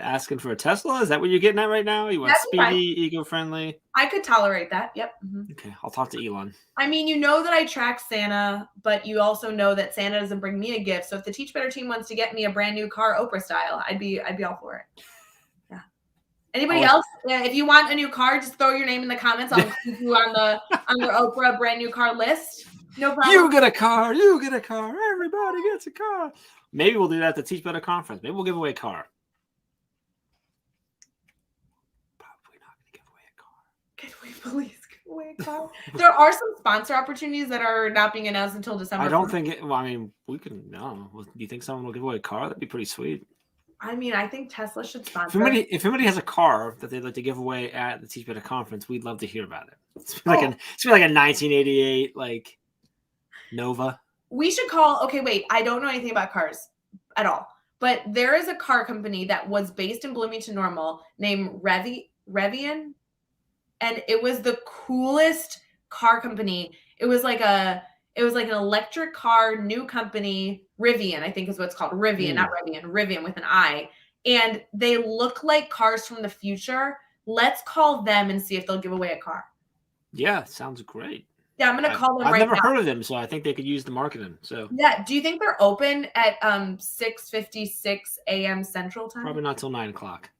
asking for a Tesla? Is that what you're getting at right now? You want speedy, eco-friendly? I could tolerate that. Yep. Mm-hmm. Okay, I'll talk to Elon. I mean, you know that I track Santa, but you also know that Santa doesn't bring me a gift. So if the Teach Better team wants to get me a brand new car, Oprah style, I'd be all for it. Yeah. Anybody else? Yeah, if you want a new car, just throw your name in the comments. I'll keep you on the Oprah brand new car list. No problem. You get a car. Everybody gets a car. Maybe we'll do that at the Teach Better conference. Maybe we'll give away a car. Probably not going to give away a car. Can we please give away a car? There are some sponsor opportunities that are not being announced until December. I don't think it. Well, I mean, we can. No. Do you think someone will give away a car? That'd be pretty sweet. I mean, I think Tesla should sponsor. If anybody has a car that they'd like to give away at the Teach Better conference, we'd love to hear about it. It's like a 1988 Nova. We should call. Okay, wait. I don't know anything about cars at all. but there is a car company that was based in Bloomington Normal named Rivian, and it was the coolest car company. It was like an electric car, new company, Rivian, I think is what it's called. Rivian, not Rivian, Rivian with an I. And they look like cars from the future. Let's call them and see if they'll give away a car. Yeah, sounds great. Yeah, I'm gonna call them I've right now. never heard of them, so I think they could use the marketing. So yeah, do you think they're open at 6:56 a.m. Central Time? probably not till 9 o'clock.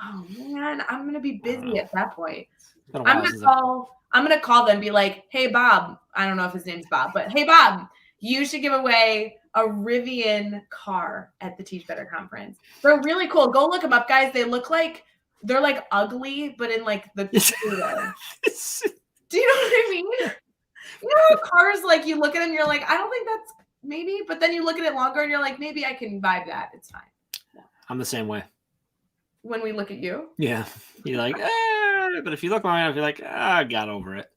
Oh man, I'm gonna be busy at that point. It's been a while I'm gonna call them and be like, hey Bob, I don't know if his name's Bob, but hey Bob, you should give away a Rivian car at the Teach Better conference. They're really cool. Go look them up, guys. They're like ugly, but in like the cool way. Do you know what I mean? You know how cars, like, you look at them, you're like, I don't think that's maybe, but then you look at it longer and you're like, maybe I can vibe that. It's fine. Yeah. I'm the same way. When we look at you? Yeah. You're like, but if you look long enough, you're like, I got over it.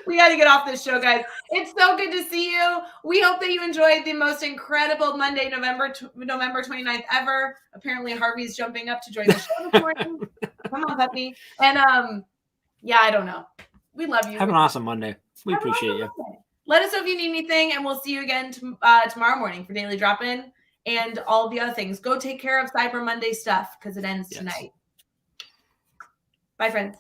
We got to get off this show, guys. It's so good to see you. We hope that you enjoyed the most incredible Monday, November 29th ever. Apparently, Harvey's jumping up to join the show this morning. Come on, puppy. And, yeah, I don't know. We love you. Have an awesome Monday. We appreciate you. Let us know if you need anything, and we'll see you again tomorrow morning for Daily Drop-In and all the other things. Go take care of Cyber Monday stuff because it ends tonight. Bye, friends.